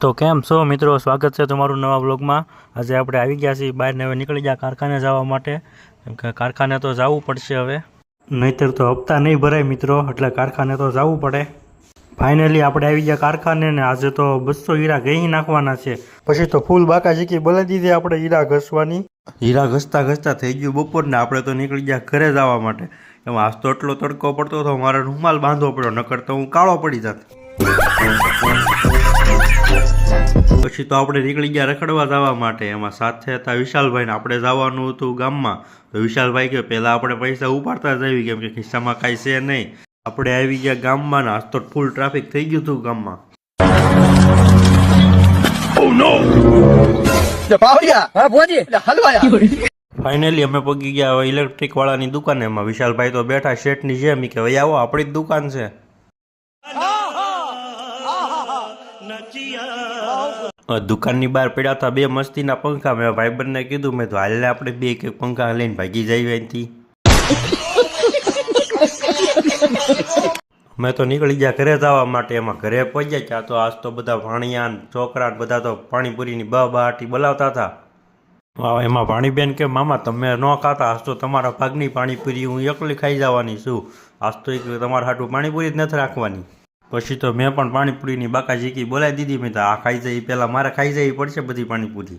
તો કેમ છો મિત્રો, સ્વાગત છે તમારું નવા વ્લોગમાં। આજે આપણે આવી ગયા છીએ બહાર ને હવે નીકળી ગયા કારખાને જવા માટે, કેમ કે કારખાને તો જવું પડશે હવે, નહીંતર તો હપ્તા નહીં ભરાય મિત્રો, એટલે કારખાને તો જવું પડે। ફાઇનલી આપણે આવી ગયા કારખાને ને આજે તો 200 હીરા ઘસી નાખવાના છે, પછી તો ફૂલ બાકા જીકી બોલાવી દીધી આપણે હીરા ઘસવાની। હીરા ઘસતા ઘસતા થઈ ગયું બપોર ને આપણે તો નીકળી ગયા ઘરે જવા માટે। એમાં આજ તો એટલો તડકો પડતો હતો, મારે રૂમાલ બાંધવો પડ્યો, નકર તો હું કાળો પડી જાત। પછી તો આપણે નીકળી ગયા રખડવા જવા માટે। એમાં સાથે હતા વિશાલભાઈ ને આપણે જવાનું હતું ગામમાં। તો વિશાલભાઈ કે પહેલા આપણે પૈસા ઉપાડતા જઈએ, કેમ કે ખિસ્સામાં કાંઈ છે નહીં। આપણે આવી ગયા ગામમાં ને આજ તો ફૂલ ટ્રાફિક થઈ ગયું હતું ગામમાં। ફાઇનલી અમે પગી ગયા હવે ઇલેક્ટ્રિક વાળાની દુકાને। એમાં વિશાલભાઈ તો બેઠા શેઠની જેમ, કે ભાઈ આવો આપણી જ દુકાન છે। દુકાનની બહાર પડ્યા હતા 2 મસ્તીના પંખા। મેં ભાઈબંધને કીધું, મેં તો હાલને આપણે 2 કે પંખા લઈને ભાગી જઈએ અહીંથી। મેં તો નીકળી ગયા ઘરે જવા માટે। એમાં ઘરે પહોંચ્યા ત્યાં તો આજ તો બધા ભાણિયા છોકરા બધા તો પાણીપુરીની બહાટી બોલાવતા હતા। એમાં ભાણીબેન કે મામા તમે ન ખાતા, આજ તો તમારા ભાગની પાણીપુરી હું એકલી ખાઈ જવાની છું, આજ તો તમારા હાટું પાણીપુરી જ નથી રાખવાની। પછી તો મેં પણ પાણીપુરીની બાકા જીકી બોલાવી દીધી। મેં તો આ ખાઈ જાય પહેલાં મારે ખાઈ જવી પડશે બધી પાણીપુરી।